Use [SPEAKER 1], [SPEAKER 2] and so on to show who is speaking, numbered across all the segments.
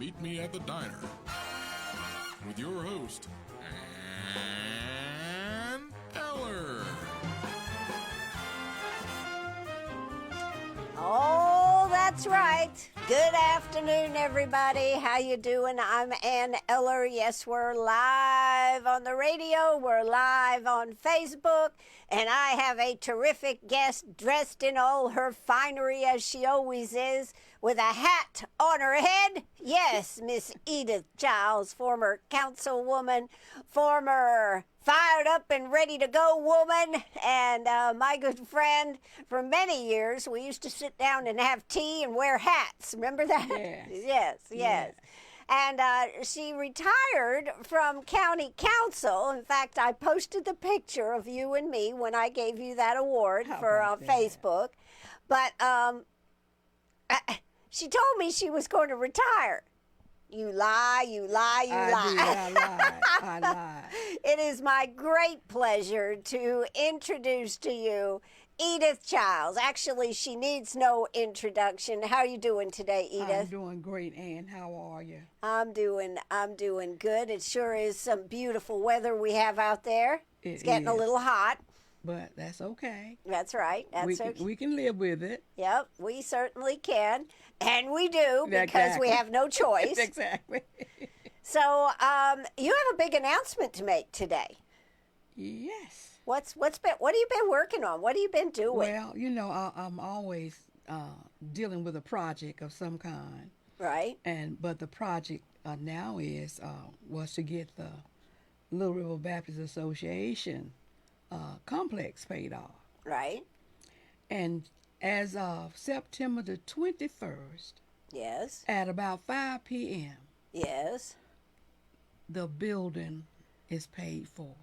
[SPEAKER 1] Meet Me at the Diner with your host, Ann Eller.
[SPEAKER 2] Oh, that's right. Good afternoon, everybody. How you doing? I'm Ann Eller. Yes, we're live on the radio. We're live on Facebook. And I have a terrific guest dressed in all her finery as she always is, with a hat on her head. Yes, Miss Edith Childs, former councilwoman, former fired up and ready to go woman, and my good friend for many years. We used to sit down and have tea and wear hats. Remember that? Yes. And she retired from county council. In fact, I posted the picture of you and me when I gave you that award for Facebook. But she told me she was going to retire. You lie.
[SPEAKER 3] I lie.
[SPEAKER 2] It is my great pleasure to introduce to you Edith Childs. Actually, she needs no introduction. How are you doing today, Edith?
[SPEAKER 3] I'm doing great, Ann. How are you?
[SPEAKER 2] I'm doing good. It sure is some beautiful weather we have out there. It's getting a little hot.
[SPEAKER 3] But that's okay.
[SPEAKER 2] That's right.
[SPEAKER 3] We can live with it.
[SPEAKER 2] Yep, we certainly can. And we do, because we have no choice.
[SPEAKER 3] Exactly.
[SPEAKER 2] So you have a big announcement to make today.
[SPEAKER 3] Yes.
[SPEAKER 2] What have you been working on? What have you been doing?
[SPEAKER 3] Well, I'm always dealing with a project of some kind.
[SPEAKER 2] Right.
[SPEAKER 3] But the project now was to get the Little River Baptist Association complex paid off.
[SPEAKER 2] Right.
[SPEAKER 3] And as of September the 21st,
[SPEAKER 2] yes,
[SPEAKER 3] at about 5 p.m.,
[SPEAKER 2] yes,
[SPEAKER 3] the building is paid for.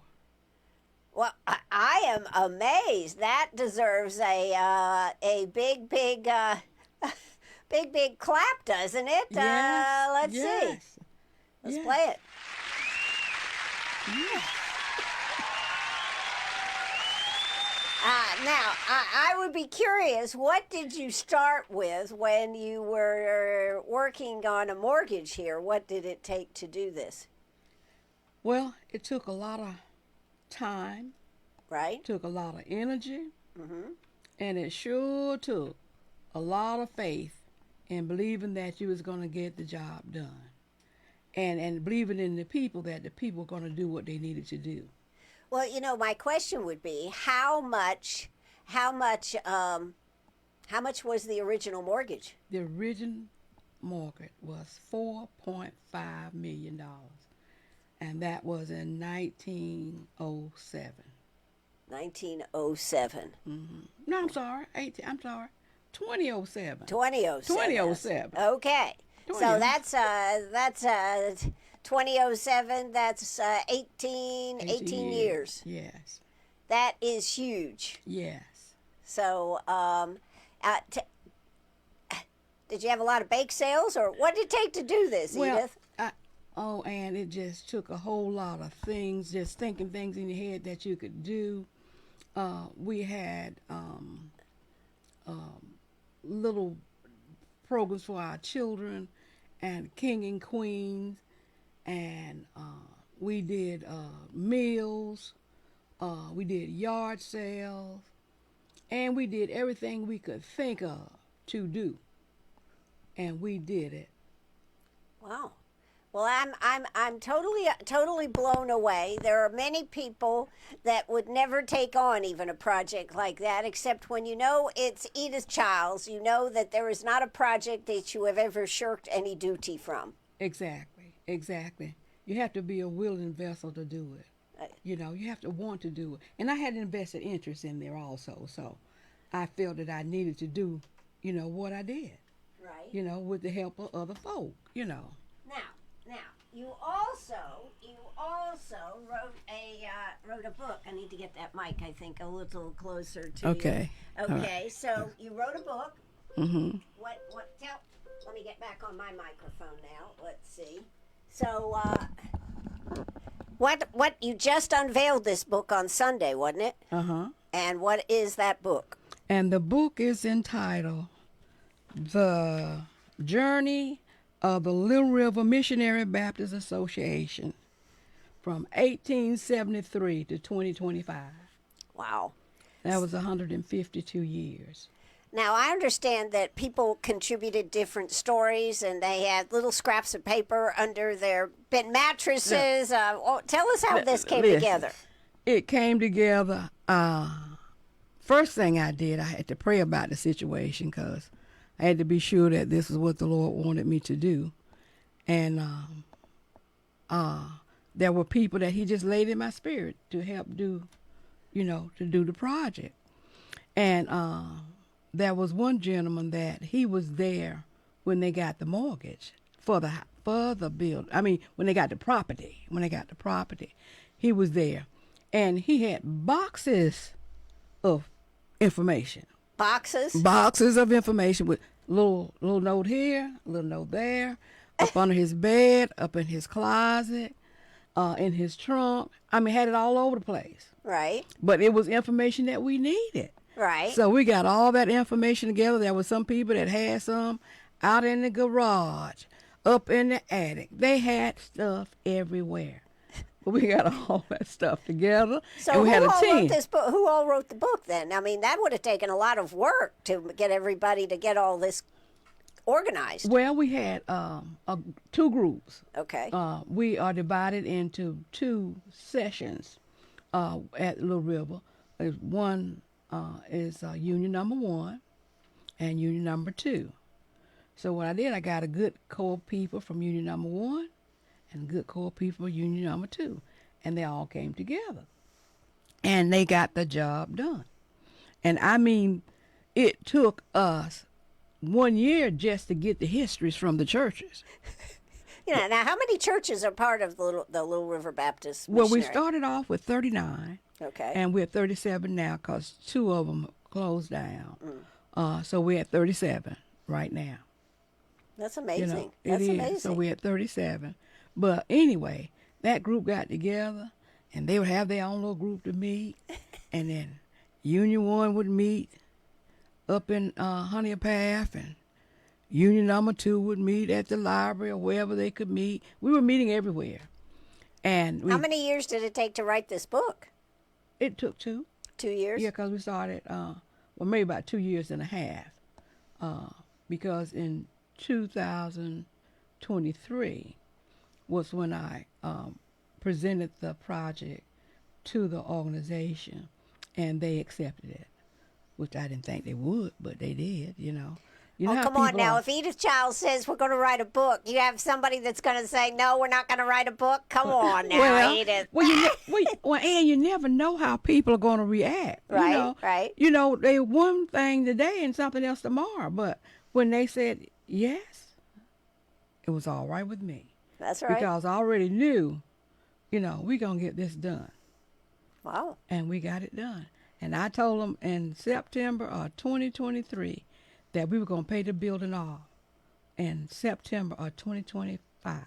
[SPEAKER 2] Well, I am amazed. That deserves a big big clap, doesn't it?
[SPEAKER 3] Yes,
[SPEAKER 2] let's see. Let's play it.
[SPEAKER 3] Yeah.
[SPEAKER 2] Now, I would be curious, what did you start with when you were working on a mortgage here? What did it take to do this?
[SPEAKER 3] Well, it took a lot of time.
[SPEAKER 2] Right.
[SPEAKER 3] Took a lot of energy.
[SPEAKER 2] Mm-hmm.
[SPEAKER 3] And it sure took a lot of faith in believing that you was going to get the job done. And believing in the people, that the people were going to do what they needed to do.
[SPEAKER 2] Well, my question would be, how much was the original mortgage?
[SPEAKER 3] The original mortgage was $4.5 million, and that was in 1907.
[SPEAKER 2] 1907.
[SPEAKER 3] Mm-hmm. No, I'm sorry. 2007.
[SPEAKER 2] 2007. Okay.
[SPEAKER 3] 20.
[SPEAKER 2] So that's 2007. That's 18 years.
[SPEAKER 3] Yes.
[SPEAKER 2] That is huge.
[SPEAKER 3] Yes.
[SPEAKER 2] So, did you have a lot of bake sales, or what did it take to do this, Edith?
[SPEAKER 3] And it just took a whole lot of things, just thinking things in your head that you could do. We had little programs for our children, and king and queens, and we did meals, we did yard sales, and we did everything we could think of to do, and we did it.
[SPEAKER 2] Wow. Well, I'm totally blown away. There are many people that would never take on even a project like that, except when you know it's Edith Childs, you know that there is not a project that you have ever shirked any duty from.
[SPEAKER 3] Exactly. You have to be a willing vessel to do it. You have to want to do it. And I had invested interest in there also, so I felt that I needed to do, what I did.
[SPEAKER 2] Right.
[SPEAKER 3] With the help of other folk, Now,
[SPEAKER 2] you also wrote a book. I need to get that mic, I think, a little closer to
[SPEAKER 3] okay.
[SPEAKER 2] you. Okay. Right. So you wrote a book.
[SPEAKER 3] Mm-hmm.
[SPEAKER 2] Let me get back on my microphone now. Let's see. So, what you just unveiled this book on Sunday, wasn't it?
[SPEAKER 3] Uh-huh.
[SPEAKER 2] And what is that book?
[SPEAKER 3] And the book is entitled The Journey of the Little River Missionary Baptist Association from 1873 to 2025.
[SPEAKER 2] Wow.
[SPEAKER 3] That was 152 years.
[SPEAKER 2] Now, I understand that people contributed different stories and they had little scraps of paper under their bed mattresses. Tell us how this came together.
[SPEAKER 3] It came together. First thing I did, I had to pray about the situation because I had to be sure that this is what the Lord wanted me to do. And there were people that he just laid in my spirit to help do, to do the project. And there was one gentleman that he was there when they got the mortgage for the build. I mean, when they got the property. He was there. And he had boxes of information. Boxes of information with little note here, little note there, up under his bed, up in his closet, in his trunk. I mean, had it all over the place.
[SPEAKER 2] Right.
[SPEAKER 3] But it was information that we needed.
[SPEAKER 2] Right.
[SPEAKER 3] So we got all that information together. There were some people that had some out in the garage, up in the attic. They had stuff everywhere. But we got all that stuff together.
[SPEAKER 2] So
[SPEAKER 3] and we had a team.
[SPEAKER 2] Wrote this book? Who all wrote the book then? I mean, that would have taken a lot of work to get everybody to get all this organized.
[SPEAKER 3] Well, we had 2 groups.
[SPEAKER 2] Okay.
[SPEAKER 3] We are divided into 2 sessions at Little River. One is Union number 1 and Union number 2. So what I did, I got a good core of people from Union number 1 and a good core of people from Union number 2. And they all came together. And they got the job done. And I mean, it took us 1 year just to get the histories from the churches.
[SPEAKER 2] Now how many churches are part of the Little River Baptist
[SPEAKER 3] Well, we
[SPEAKER 2] Missionary?
[SPEAKER 3] started off with 39.
[SPEAKER 2] Okay.
[SPEAKER 3] And we're at 37 now because 2 of them closed down. So we're at 37 right now.
[SPEAKER 2] That's amazing.
[SPEAKER 3] It
[SPEAKER 2] That's
[SPEAKER 3] is.
[SPEAKER 2] amazing.
[SPEAKER 3] So we're at 37. But anyway, that group got together, and they would have their own little group to meet. And then Union 1 would meet up in Honey Path, and Union number 2 would meet at the library or wherever they could meet. We were meeting everywhere. And
[SPEAKER 2] how many years did it take to write this book?
[SPEAKER 3] It took 2.
[SPEAKER 2] 2 years?
[SPEAKER 3] Yeah, because we started, maybe about 2 years and a half. Because in 2023 was when I presented the project to the organization, and they accepted it, which I didn't think they would, but they did,
[SPEAKER 2] Oh, come on now. If Edith Childs says we're going to write a book, you have somebody that's going to say, no, we're not going to write a book? Come on now, Edith.
[SPEAKER 3] And you never know how people are going to react.
[SPEAKER 2] Right, right.
[SPEAKER 3] They one thing today and something else tomorrow. But when they said yes, it was all right with me.
[SPEAKER 2] That's right.
[SPEAKER 3] Because I already knew, we're going to get this done.
[SPEAKER 2] Wow.
[SPEAKER 3] And we got it done. And I told them in September of 2023 that we were going to pay the building off in September of 2025.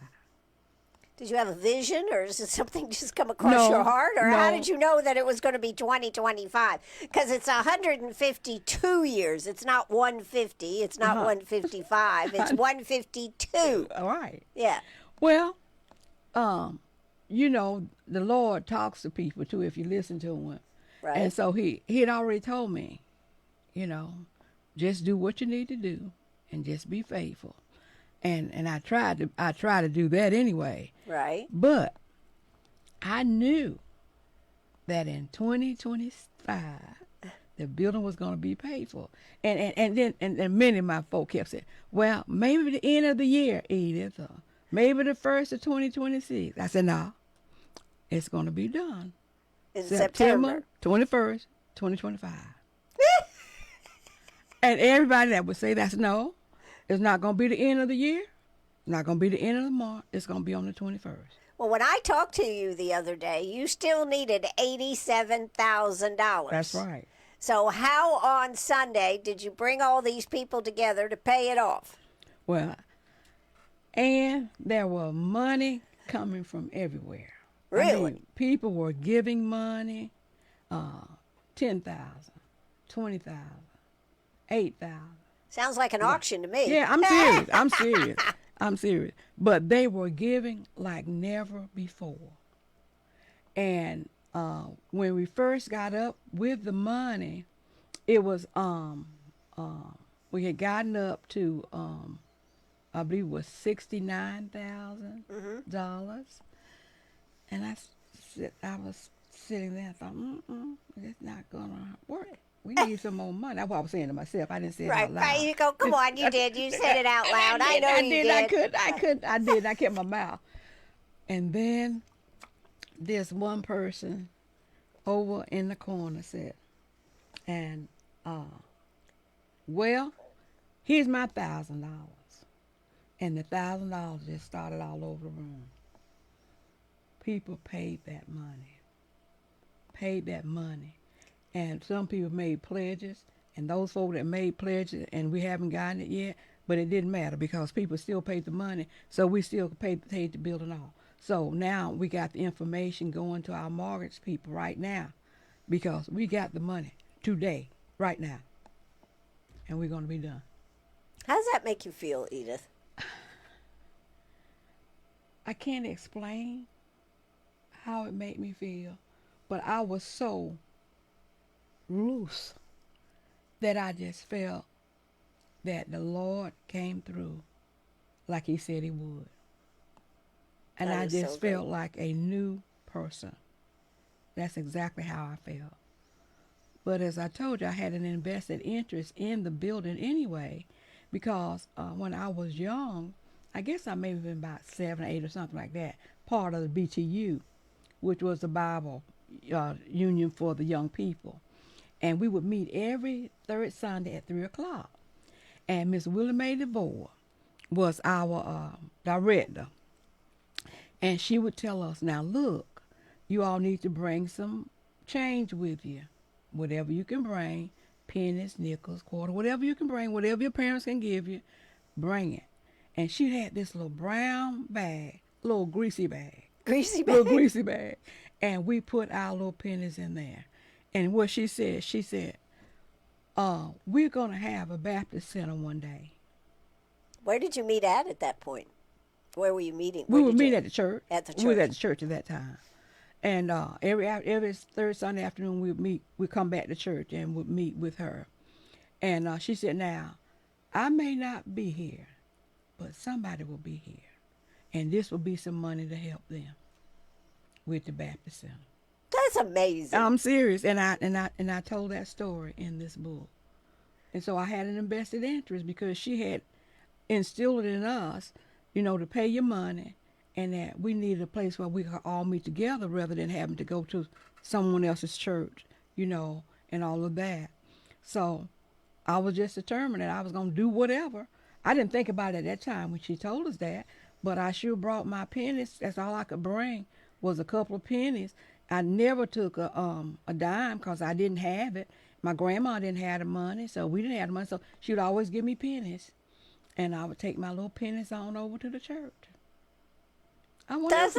[SPEAKER 2] Did you have a vision, or is it something just come across your heart? Or how did you know that it was going to be 2025? Because it's 152 years. It's not 150. It's not 155. It's 152.
[SPEAKER 3] All right.
[SPEAKER 2] Yeah.
[SPEAKER 3] Well, the Lord talks to people, too, if you listen to him.
[SPEAKER 2] Right.
[SPEAKER 3] And so he had already told me, just do what you need to do and just be faithful. And I try to do that anyway.
[SPEAKER 2] Right.
[SPEAKER 3] But I knew that in 2025 the building was going to be paid for. And then many of my folk kept saying, well, maybe the end of the year, Edith, or maybe the first of 2026. I said, no, it's going to be done.
[SPEAKER 2] In September
[SPEAKER 3] 21st, 2025. And everybody that would say that's no, it's not going to be the end of the year. It's not going to be the end of the month. It's going to be on the 21st.
[SPEAKER 2] Well, when I talked to you the other day, you still needed $87,000.
[SPEAKER 3] That's right.
[SPEAKER 2] So how on Sunday did you bring all these people together to pay it off?
[SPEAKER 3] Well, and there was money coming from everywhere.
[SPEAKER 2] Really?
[SPEAKER 3] I mean, people were giving money, 10,000, 20,000, 8,000.
[SPEAKER 2] Sounds like an auction to me.
[SPEAKER 3] Yeah, I'm serious. I'm serious. But they were giving like never before. And when we first got up with the money, it was we had gotten up to I believe it was $69,000, and I was sitting there and thought, it's not gonna work. We need some more money. That's what I was saying to myself. I didn't say it out loud.
[SPEAKER 2] Right. You go, come on, you did. You said it out loud. I know you did.
[SPEAKER 3] I did. I kept my mouth. And then this one person over in the corner said, and well, here's my $1,000. And the $1,000 just started all over the room. People paid that money. And some people made pledges, and those folks that made pledges, and we haven't gotten it yet, but it didn't matter because people still paid the money, so we still paid the building off. So now we got the information going to our mortgage people right now because we got the money today, right now, and we're going to be done.
[SPEAKER 2] How does that make you feel, Edith?
[SPEAKER 3] I can't explain how it made me feel, but I was so loose that I just felt that the Lord came through like he said he would. And I just felt like a new person. That's exactly how I felt. But as I told you, I had an invested interest in the building anyway, because when I was young, I guess I may have been about 7 or 8 or something like that, part of the BTU, which was the Bible Union for the Young People. And we would meet every third Sunday at 3 o'clock. And Miss Willie Mae DeVore was our director. And she would tell us, now look, you all need to bring some change with you. Whatever you can bring, pennies, nickels, quarter, whatever you can bring, whatever your parents can give you, bring it. And she had this little brown bag, little greasy bag. Little greasy bag. And we put our little pennies in there. And what she said, we're going to have a Baptist center one day.
[SPEAKER 2] Where did you meet at that point? Where were you meeting?
[SPEAKER 3] We would meet at the church.
[SPEAKER 2] At the church.
[SPEAKER 3] We were at the church at that time. And every third Sunday afternoon we'd come back to church and would meet with her. And she said, now, I may not be here, but somebody will be here. And this will be some money to help them with the Baptist center.
[SPEAKER 2] That's amazing.
[SPEAKER 3] I'm serious, and I told that story in this book, and so I had an invested interest because she had instilled it in us, to pay your money, and that we needed a place where we could all meet together rather than having to go to someone else's church, and all of that. So I was just determined that I was going to do whatever. I didn't think about it at that time when she told us that, but I sure brought my pennies. That's all I could bring was a couple of pennies. I never took a dime because I didn't have it. My grandma didn't have the money, so we didn't have the money. So she would always give me pennies, and I would take my little pennies on over to the church.
[SPEAKER 2] That's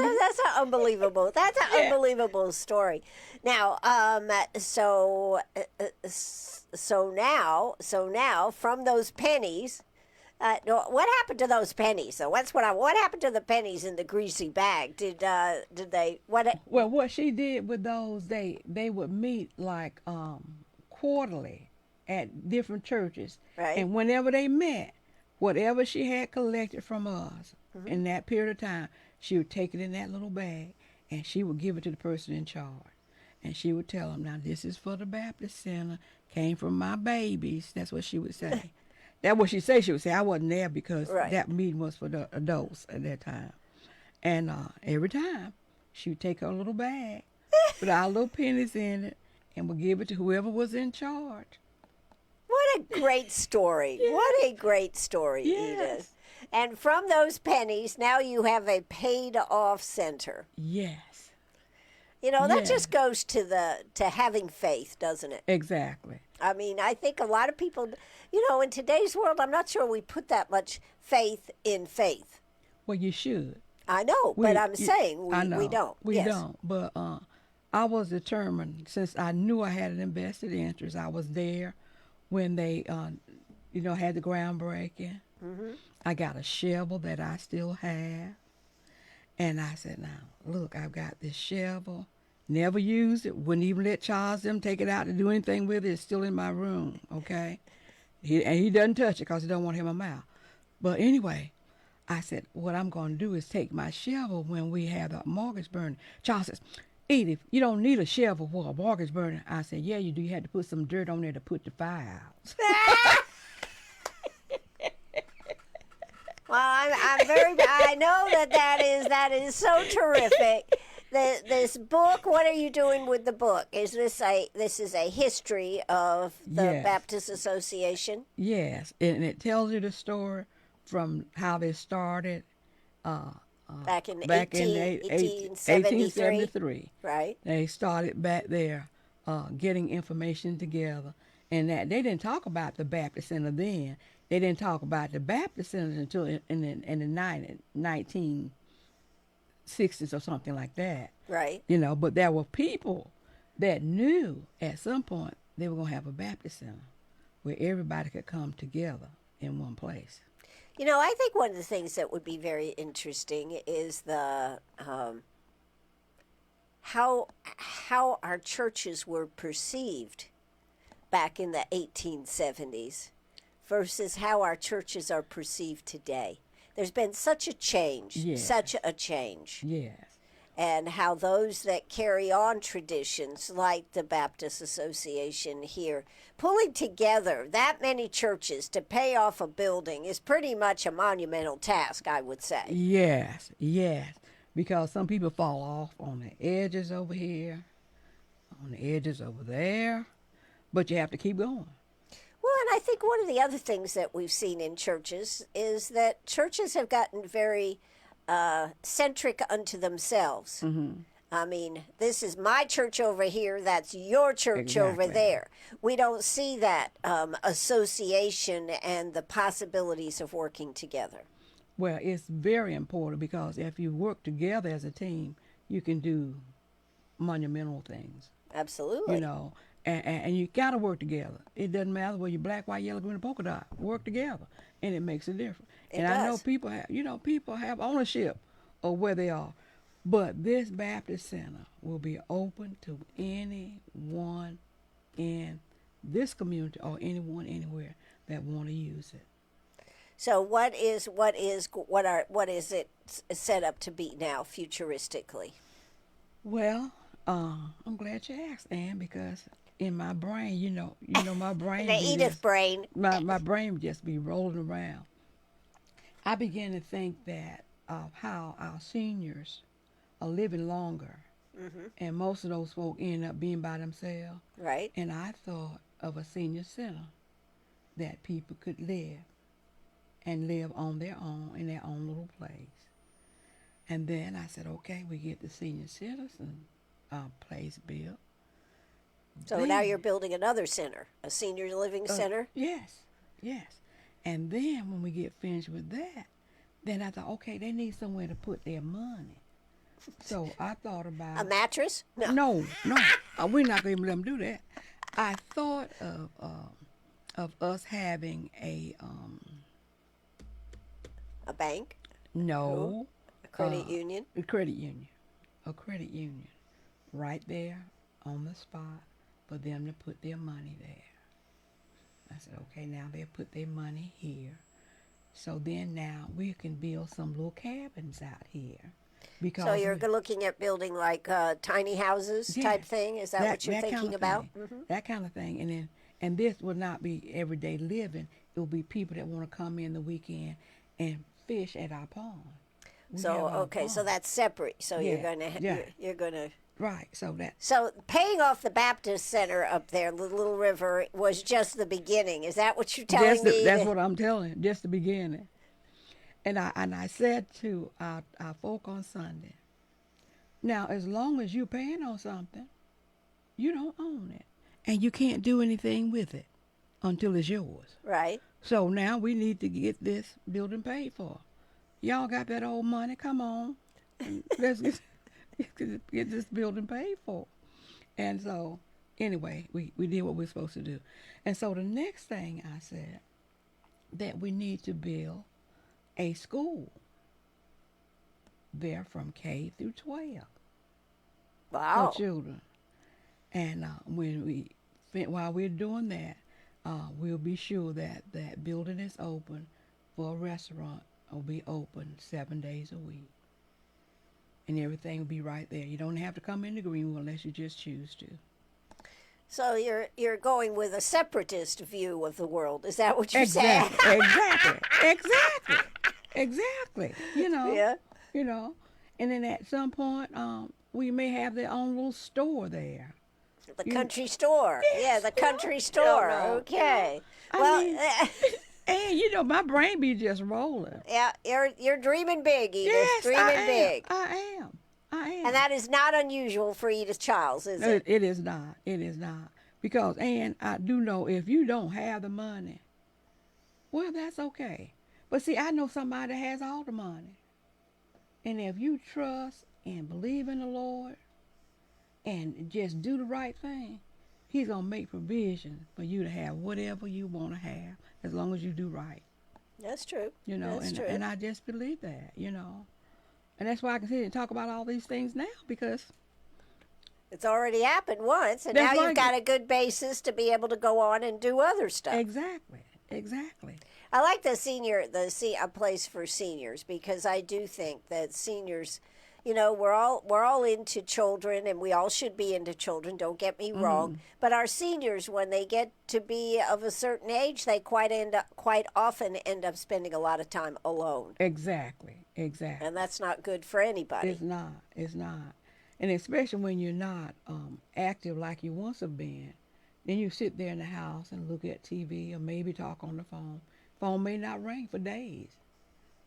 [SPEAKER 2] unbelievable. That's an unbelievable story. Now, so now from those pennies. What happened to those pennies? So what happened to the pennies in the greasy bag? Did they what?
[SPEAKER 3] Well, what she did with those, they would meet like quarterly at different churches,
[SPEAKER 2] right?
[SPEAKER 3] And whenever they met, whatever she had collected from us in that period of time, she would take it in that little bag and she would give it to the person in charge, and she would tell them, now this is for the Baptist Center, came from my babies. That's what she would say. That's what she said. She would say, I wasn't there because that meeting was for the adults at that time. And every time, she would take her little bag, put our little pennies in it, and would give it to whoever was in charge.
[SPEAKER 2] What a great story. Yes. What a great story,
[SPEAKER 3] yes.
[SPEAKER 2] Edith. And from those pennies, now you have a paid-off center.
[SPEAKER 3] Yes.
[SPEAKER 2] That just goes to having faith, doesn't it?
[SPEAKER 3] Exactly.
[SPEAKER 2] I mean, I think a lot of people, in today's world, I'm not sure we put that much faith in faith.
[SPEAKER 3] Well, you should.
[SPEAKER 2] I know, but I'm saying we don't.
[SPEAKER 3] We don't. But I was determined, since I knew I had an invested interest. I was there when they, had the groundbreaking. I got a shovel that I still have. And I said, now, look, I've got this shovel. Never used it. Wouldn't even let Charles them take it out to do anything with it. It's still in my room, okay? He doesn't touch it because he don't want him in my mouth. But anyway, I said, what I'm going to do is take my shovel when we have the mortgage burning. Charles says, Edith, you don't need a shovel for a mortgage burning. I said, yeah, you do. You had to put some dirt on there to put the fire out.
[SPEAKER 2] Well, I know that is so terrific. This book, what are you doing with the book? This is a history of the
[SPEAKER 3] Yes.
[SPEAKER 2] Baptist Association?
[SPEAKER 3] Yes, and it tells you the story from how they started
[SPEAKER 2] Back in
[SPEAKER 3] 1873.
[SPEAKER 2] Right.
[SPEAKER 3] They started back there getting information together, and that they didn't talk about the Baptist Center then. They didn't talk about the Baptist Center until in the 1960s or something like that.
[SPEAKER 2] Right.
[SPEAKER 3] You know, but there were people that knew at some point they were going to have a Baptist Center where everybody could come together in one place.
[SPEAKER 2] You know, I think one of the things that would be very interesting is the how our churches were perceived back in the 1870s versus how our churches are perceived today. There's been such a change,
[SPEAKER 3] Yes.
[SPEAKER 2] such a change.
[SPEAKER 3] Yes.
[SPEAKER 2] And how those that carry on traditions like the Baptist Association here, pulling together that many churches to pay off a building is pretty much a monumental task, I would say.
[SPEAKER 3] Yes, yes. Because some people fall off on the edges over here, on the edges over there, but you have to keep going.
[SPEAKER 2] Well, and I think one of the other things that we've seen in churches is that churches have gotten very centric unto themselves.
[SPEAKER 3] Mm-hmm.
[SPEAKER 2] I mean, this is my church over here, that's your church over
[SPEAKER 3] Exactly.
[SPEAKER 2] there. We don't see that association and the possibilities of working together.
[SPEAKER 3] Well, it's very important because if you work together as a team, you can do monumental things.
[SPEAKER 2] Absolutely.
[SPEAKER 3] You know, and you got to work together. It doesn't matter whether you're black, white, yellow, green, or polka dot. Work together, and it makes a difference.
[SPEAKER 2] It
[SPEAKER 3] And I know
[SPEAKER 2] does.
[SPEAKER 3] people have ownership of where they are, but this Baptist Center will be open to anyone in this community or anyone anywhere that want to use it.
[SPEAKER 2] So what is it set up to be now futuristically?
[SPEAKER 3] Well, I'm glad you asked, Ann, because in my brain, you know my brain.
[SPEAKER 2] The
[SPEAKER 3] be
[SPEAKER 2] Edith
[SPEAKER 3] just-
[SPEAKER 2] brain.
[SPEAKER 3] My brain would just be rolling around. I began to think that of how our seniors are living longer, and most of those folk end up being by themselves.
[SPEAKER 2] Right.
[SPEAKER 3] And I thought of a senior center that people could live on their own in their own little place. And then I said, okay, we get the senior citizen place built.
[SPEAKER 2] So
[SPEAKER 3] Then-
[SPEAKER 2] now you're building another center, a senior living center?
[SPEAKER 3] Yes, yes. And then when we get finished with that, then I thought, okay, they need somewhere to put their money. So I thought about
[SPEAKER 2] A mattress? No.
[SPEAKER 3] No, we're not going to let them do that. I thought of us having a
[SPEAKER 2] A bank?
[SPEAKER 3] no
[SPEAKER 2] A credit union?
[SPEAKER 3] a credit union, right there on the spot for them to put their money there. I said, okay, now they'll put their money here. So then now we can build some little cabins out here. Because
[SPEAKER 2] So you're looking at building like tiny houses type
[SPEAKER 3] Yes,
[SPEAKER 2] thing? Is that what you're
[SPEAKER 3] kind
[SPEAKER 2] thinking
[SPEAKER 3] of
[SPEAKER 2] about?
[SPEAKER 3] thing. That kind of thing. And this will not be everyday living. It will be people that want to come in the weekend and fish at our pond. We
[SPEAKER 2] So
[SPEAKER 3] have our
[SPEAKER 2] okay, so
[SPEAKER 3] pond.
[SPEAKER 2] that's separate. So you're
[SPEAKER 3] Yeah,
[SPEAKER 2] gonna
[SPEAKER 3] yeah.
[SPEAKER 2] you're gonna.
[SPEAKER 3] Right.
[SPEAKER 2] So paying off the Baptist Center up there, the Little River, was just the beginning. Is that what you're telling me?
[SPEAKER 3] That's what I'm telling you, just the beginning. And I said to our folk on Sunday, now as long as you're paying on something, you don't own it. And you can't do anything with it until it's yours.
[SPEAKER 2] Right.
[SPEAKER 3] So now we need to get this building paid for. Y'all got that old money? Come on. Let's get this building paid for. And so, anyway, we did what we're supposed to do. And so the next thing I said that we need to build a school there from K through 12
[SPEAKER 2] Wow.
[SPEAKER 3] for children. And while we're doing that, we'll be sure that that building is open for a restaurant. Will be open 7 days a week, and everything will be right there. You don't have to come into Greenwood unless you just choose to.
[SPEAKER 2] So you're going with a separatist view of the world. Is that what you're saying?
[SPEAKER 3] Exactly. You know.
[SPEAKER 2] Yeah.
[SPEAKER 3] You know, and then at some point, we may have their own little store there.
[SPEAKER 2] The country store.
[SPEAKER 3] Yes,
[SPEAKER 2] Yeah, the country store. Okay.
[SPEAKER 3] And you know, my brain be just rolling.
[SPEAKER 2] Yeah, you're dreaming big, Edith.
[SPEAKER 3] Yes,
[SPEAKER 2] dreaming big.
[SPEAKER 3] I am.
[SPEAKER 2] And that is not unusual for Edith Childs, is it?
[SPEAKER 3] It is not. It is not. Because, and I do know if you don't have the money, well, that's okay. But see, I know somebody that has all the money. And if you trust and believe in the Lord and just do the right thing, He's going to make provision for you to have whatever you want to have as long as you do right.
[SPEAKER 2] That's true.
[SPEAKER 3] You know,
[SPEAKER 2] That's true.
[SPEAKER 3] And I just believe that, you know. And that's why I can sit and talk about all these things now, because
[SPEAKER 2] it's already happened once, and
[SPEAKER 3] that's
[SPEAKER 2] now
[SPEAKER 3] right.
[SPEAKER 2] you've got a good basis to be able to go on and do other stuff.
[SPEAKER 3] Exactly.
[SPEAKER 2] I like a place for seniors, because I do think that seniors, you know, we're all into children, and we all should be into children. Don't get me wrong, but our seniors, when they get to be of a certain age, they quite often end up spending a lot of time alone.
[SPEAKER 3] Exactly.
[SPEAKER 2] And that's not good for anybody.
[SPEAKER 3] It's not. And especially when you're not active like you once have been, then you sit there in the house and look at TV or maybe talk on the phone. Phone may not ring for days.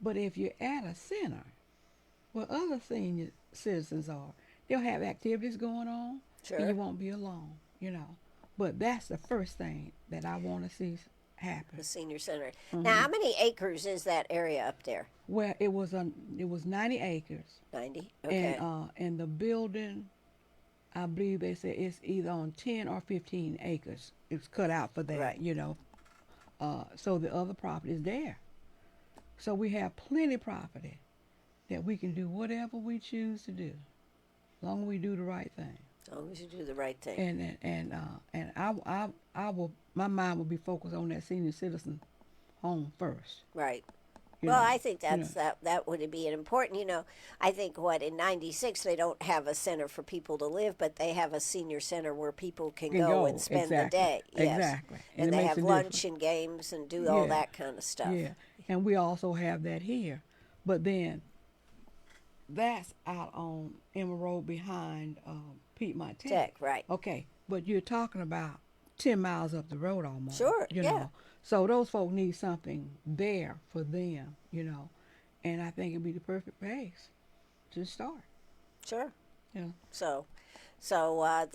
[SPEAKER 3] But if you're at a center where other senior citizens are, they'll have activities going on.
[SPEAKER 2] Sure.
[SPEAKER 3] And you won't be alone, you know. But that's the first thing that I want to see happen.
[SPEAKER 2] The senior center. Now, how many acres is that area up there?
[SPEAKER 3] Well, it was 90 acres.
[SPEAKER 2] 90. Okay.
[SPEAKER 3] And the building, I believe they said it's either on 10 or 15 acres. It's cut out for that,
[SPEAKER 2] right.
[SPEAKER 3] You know. So the other property is there. So we have plenty of property that we can do whatever we choose to do, as long as we do the right thing.
[SPEAKER 2] As long as you do the right thing.
[SPEAKER 3] And I will. My mind will be focused on that senior citizen home first.
[SPEAKER 2] Right.
[SPEAKER 3] You
[SPEAKER 2] Well,
[SPEAKER 3] know,
[SPEAKER 2] I think that would be an important, you know, I think in 96 they don't have a center for people to live, but they have a senior center where people can go and spend the day. Yes.
[SPEAKER 3] Exactly.
[SPEAKER 2] And
[SPEAKER 3] it
[SPEAKER 2] they
[SPEAKER 3] makes
[SPEAKER 2] have
[SPEAKER 3] a
[SPEAKER 2] lunch
[SPEAKER 3] difference.
[SPEAKER 2] and games and do all that kind of stuff.
[SPEAKER 3] Yeah. And we also have that here. But then that's out on Emma Road behind Piedmont Tech.
[SPEAKER 2] Right.
[SPEAKER 3] Okay. But you're talking about 10 miles up the road almost.
[SPEAKER 2] Sure,
[SPEAKER 3] you
[SPEAKER 2] yeah.
[SPEAKER 3] know. So those folk need something there for them, you know. And I think it'd be the perfect place to start.
[SPEAKER 2] Sure.
[SPEAKER 3] Yeah.
[SPEAKER 2] So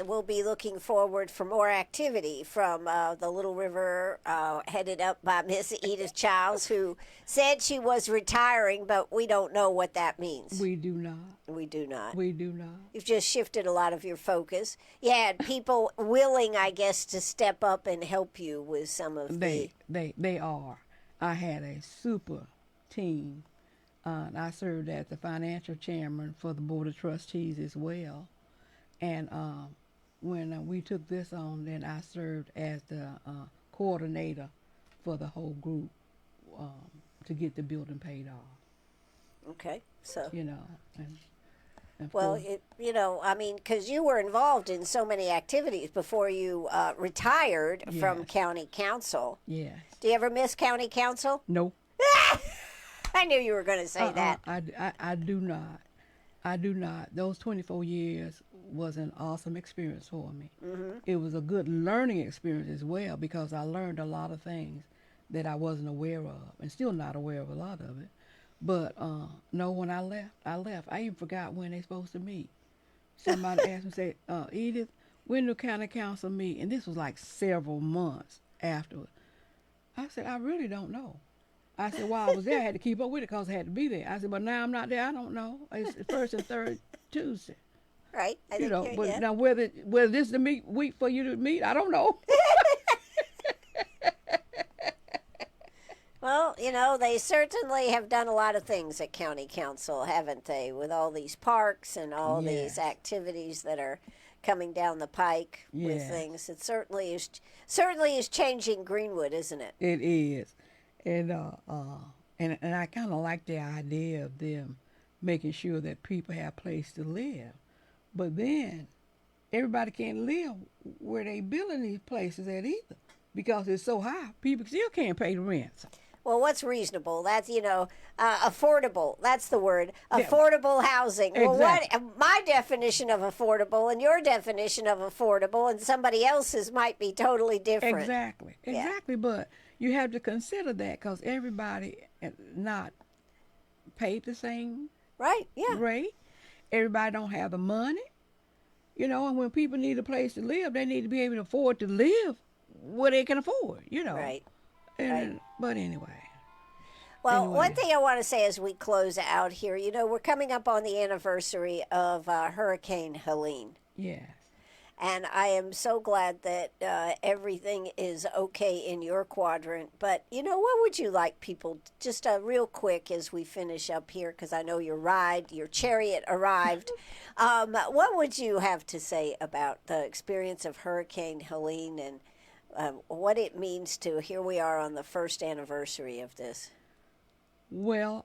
[SPEAKER 2] we'll be looking forward for more activity from the Little River, headed up by Miss Edith Childs, who said she was retiring, but we don't know what that means.
[SPEAKER 3] We do not.
[SPEAKER 2] We do not.
[SPEAKER 3] We do not.
[SPEAKER 2] You've just shifted a lot of your focus. You had people willing, I guess, to step up and help you with some of
[SPEAKER 3] They are. I had a super team. I served as the financial chairman for the Board of Trustees as well. And when we took this on, then I served as the coordinator for the whole group to get the building paid off.
[SPEAKER 2] Okay, so
[SPEAKER 3] you know, and
[SPEAKER 2] well, because you were involved in so many activities before you retired from county council.
[SPEAKER 3] Yes.
[SPEAKER 2] Do you ever miss county council?
[SPEAKER 3] No.
[SPEAKER 2] I knew you were going to say that.
[SPEAKER 3] I do not. I do not. Those 24 years was an awesome experience for me. Mm-hmm. It was a good learning experience as well, because I learned a lot of things that I wasn't aware of, and still not aware of a lot of it. But no, when I left. I even forgot when they're supposed to meet. Somebody asked me, say, Edith, when do county council meet? And this was like several months afterward. I said, I really don't know. I said, while I was there, I had to keep up with it because I had to be there. I said, but now I'm not there. I don't know. It's the first and third Tuesday.
[SPEAKER 2] Right.
[SPEAKER 3] Now whether this is the week for you to meet, I don't know.
[SPEAKER 2] Well, they certainly have done a lot of things at County Council, haven't they? With all these parks and all these
[SPEAKER 3] Yes.
[SPEAKER 2] activities that are coming down the pike with
[SPEAKER 3] Yes.
[SPEAKER 2] things. It certainly is changing Greenwood, isn't it?
[SPEAKER 3] It is, and and I kind of like the idea of them making sure that people have a place to live, but then everybody can't live where they building these places at either because it's so high. People still can't pay the rent.
[SPEAKER 2] Well, what's reasonable? That's, affordable. That's the word.
[SPEAKER 3] Yeah.
[SPEAKER 2] Affordable housing. Well,
[SPEAKER 3] Exactly.
[SPEAKER 2] my definition of affordable and your definition of affordable and somebody else's might be totally different.
[SPEAKER 3] Exactly,
[SPEAKER 2] Yeah.
[SPEAKER 3] exactly. But you have to consider that because everybody not paid the same
[SPEAKER 2] Right, yeah.
[SPEAKER 3] rate. Everybody don't have the money, and when people need a place to live, they need to be able to afford to live where they can afford.
[SPEAKER 2] Right.
[SPEAKER 3] And, But anyway,
[SPEAKER 2] Well,
[SPEAKER 3] Anyway.
[SPEAKER 2] one thing I want to say as we close out here, we're coming up on the anniversary of Hurricane Helene.
[SPEAKER 3] yes.
[SPEAKER 2] And I am so glad that everything is okay in your quadrant. But, what would you like people, just real quick as we finish up here, because I know your chariot arrived. What would you have to say about the experience of Hurricane Helene and what it means to, here we are on the first anniversary of this?
[SPEAKER 3] Well,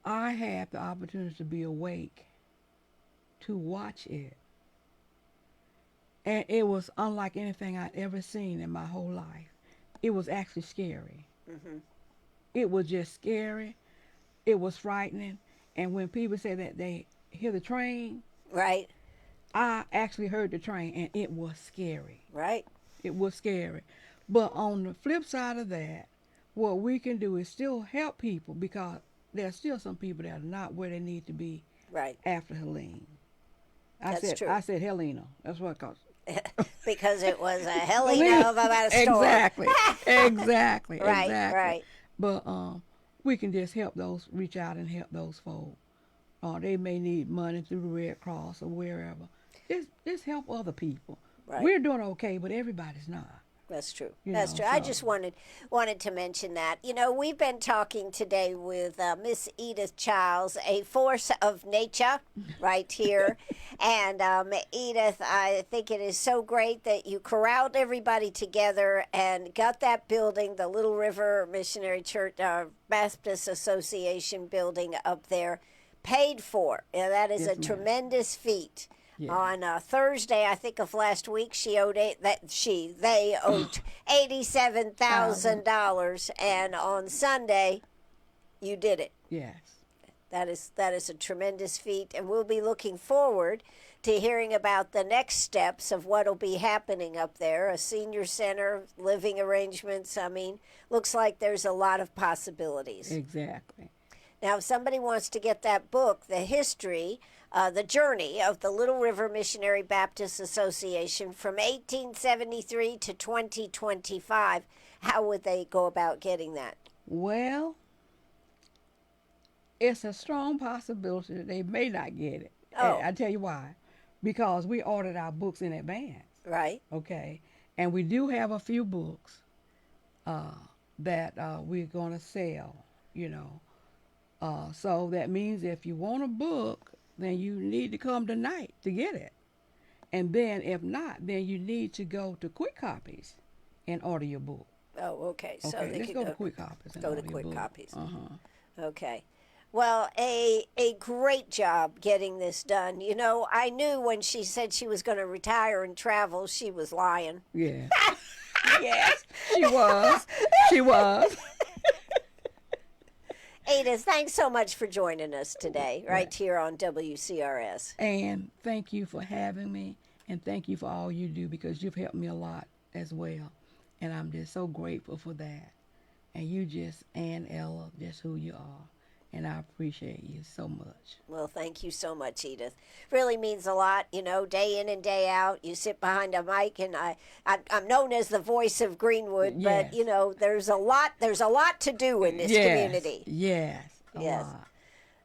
[SPEAKER 3] I had the opportunity to be awake to watch it. And it was unlike anything I'd ever seen in my whole life. It was actually scary.
[SPEAKER 2] Mm-hmm.
[SPEAKER 3] It was just scary. It was frightening. And when people say that they hear the train,
[SPEAKER 2] Right,
[SPEAKER 3] I actually heard the train, and it was scary.
[SPEAKER 2] right.
[SPEAKER 3] It was scary. But on the flip side of that, what we can do is still help people because there's still some people that are not where they need to be
[SPEAKER 2] Right.
[SPEAKER 3] after Helene.
[SPEAKER 2] That's true.
[SPEAKER 3] I said Helena. That's what it cost.
[SPEAKER 2] Because it was a Helena about a storm.
[SPEAKER 3] Exactly. Exactly.
[SPEAKER 2] Right,
[SPEAKER 3] exactly.
[SPEAKER 2] right.
[SPEAKER 3] But we can just reach out and help those folks. They may need money through the Red Cross or wherever. Just help other people.
[SPEAKER 2] Right.
[SPEAKER 3] We're doing okay, but everybody's not.
[SPEAKER 2] That's true.
[SPEAKER 3] You
[SPEAKER 2] That's
[SPEAKER 3] know,
[SPEAKER 2] true. I
[SPEAKER 3] so-
[SPEAKER 2] just wanted to mention that. We've been talking today with Miss Edith Childs, a force of nature, right here. And Edith, I think it is so great that you corralled everybody together and got that building, the Little River Missionary Church Baptist Association building up there, paid for. That is
[SPEAKER 3] Yes,
[SPEAKER 2] a
[SPEAKER 3] ma'am.
[SPEAKER 2] tremendous feat.
[SPEAKER 3] Yeah.
[SPEAKER 2] On Thursday, I think of last week, they owed $87,000, and on Sunday, you did it.
[SPEAKER 3] Yes.
[SPEAKER 2] That is a tremendous feat, and we'll be looking forward to hearing about the next steps of what will be happening up there. A senior center, living arrangements. I mean, looks like there's a lot of possibilities.
[SPEAKER 3] Exactly.
[SPEAKER 2] Now, if somebody wants to get that book, The History, the Journey of the Little River Missionary Baptist Association from 1873 to 2025, how would they go about getting that?
[SPEAKER 3] Well, it's a strong possibility that they may not get it.
[SPEAKER 2] Oh.
[SPEAKER 3] And I tell you why. Because we ordered our books in advance.
[SPEAKER 2] Right?
[SPEAKER 3] Okay. And we do have a few books that we're going to sell, so that means if you want a book, then you need to come tonight to get it. And then if not, then you need to go to Quick Copies and order your book.
[SPEAKER 2] Oh, okay. So
[SPEAKER 3] Okay,
[SPEAKER 2] they
[SPEAKER 3] let's
[SPEAKER 2] could
[SPEAKER 3] go to Quick Copies. And
[SPEAKER 2] go to
[SPEAKER 3] order your
[SPEAKER 2] Quick
[SPEAKER 3] book.
[SPEAKER 2] Copies.
[SPEAKER 3] Uh-huh.
[SPEAKER 2] Okay. Well, a great job getting this done. I knew when she said she was going to retire and travel, she was lying.
[SPEAKER 3] Yeah. Yes, she was. She was.
[SPEAKER 2] Edith, thanks so much for joining us today, right here on WCRS.
[SPEAKER 3] And thank you for having me, and thank you for all you do because you've helped me a lot as well. And I'm just so grateful for that. And you and Ella, just who you are. And I appreciate you so much.
[SPEAKER 2] Well, thank you so much, Edith. Really means a lot, day in and day out. You sit behind a mic, and I'm known as the voice of Greenwood,
[SPEAKER 3] Yes.
[SPEAKER 2] but there's a lot to do in this community.
[SPEAKER 3] Yes. A
[SPEAKER 2] Yes.
[SPEAKER 3] lot.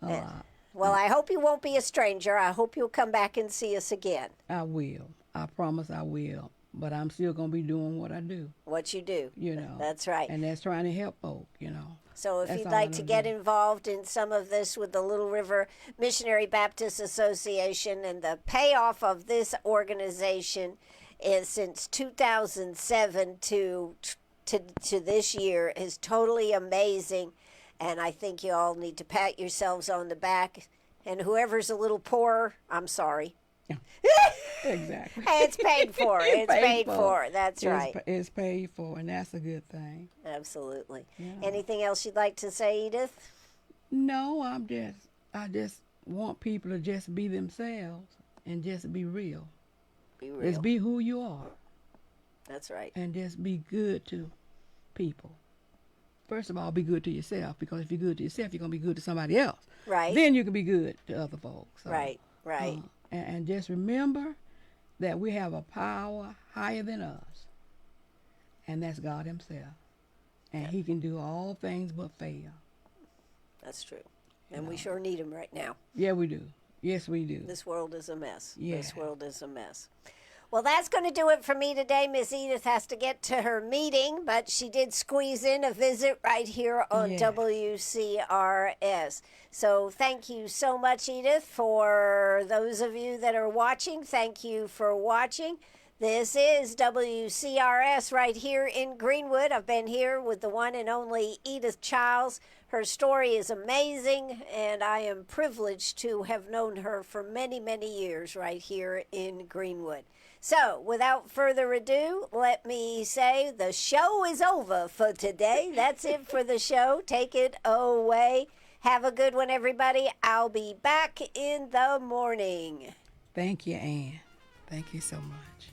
[SPEAKER 3] A lot.
[SPEAKER 2] Well, I hope you won't be a stranger. I hope you'll come back and see us again.
[SPEAKER 3] I will. I promise I will. but I'm still gonna be doing what I do.
[SPEAKER 2] What you do.
[SPEAKER 3] You know.
[SPEAKER 2] That's right.
[SPEAKER 3] And that's trying to help folk. You know.
[SPEAKER 2] So if
[SPEAKER 3] That's
[SPEAKER 2] you'd
[SPEAKER 3] all
[SPEAKER 2] like
[SPEAKER 3] I'm
[SPEAKER 2] to
[SPEAKER 3] gonna
[SPEAKER 2] get
[SPEAKER 3] do.
[SPEAKER 2] involved in some of this with the Little River Missionary Baptist Association, and the payoff of this organization is since 2007 to this year is totally amazing. And I think you all need to pat yourselves on the back. And whoever's a little poorer, I'm sorry.
[SPEAKER 3] Exactly.
[SPEAKER 2] Hey, it's paid for. It's paid for. That's right.
[SPEAKER 3] It's paid for, and that's a good thing.
[SPEAKER 2] Absolutely.
[SPEAKER 3] Yeah.
[SPEAKER 2] Anything else you'd like to say, Edith?
[SPEAKER 3] No, I just want people to just be themselves and just be real.
[SPEAKER 2] Be real.
[SPEAKER 3] Just be who you are.
[SPEAKER 2] That's right.
[SPEAKER 3] And just be good to people. First of all, be good to yourself, because if you're good to yourself, you're going to be good to somebody else.
[SPEAKER 2] Right.
[SPEAKER 3] Then you can be good to other folks. So,
[SPEAKER 2] Right. Right.
[SPEAKER 3] And just remember that we have a power higher than us, and that's God himself. And he can do all things but fail.
[SPEAKER 2] That's true. And we sure need him right now.
[SPEAKER 3] Yeah, we do. Yes, we do.
[SPEAKER 2] This world is a mess.
[SPEAKER 3] Yeah.
[SPEAKER 2] This world is a mess. Well, that's going to do it for me today. Miss Edith has to get to her meeting, but she did squeeze in a visit right here on
[SPEAKER 3] Yes.
[SPEAKER 2] WCRS. So thank you so much, Edith. For those of you that are watching, thank you for watching. This is WCRS right here in Greenwood. I've been here with the one and only Edith Childs. Her story is amazing, and I am privileged to have known her for many, many years right here in Greenwood. So, without further ado, let me say the show is over for today. That's it for the show. Take it away. Have a good one, everybody. I'll be back in the morning.
[SPEAKER 3] Thank you, Ann. Thank you so much.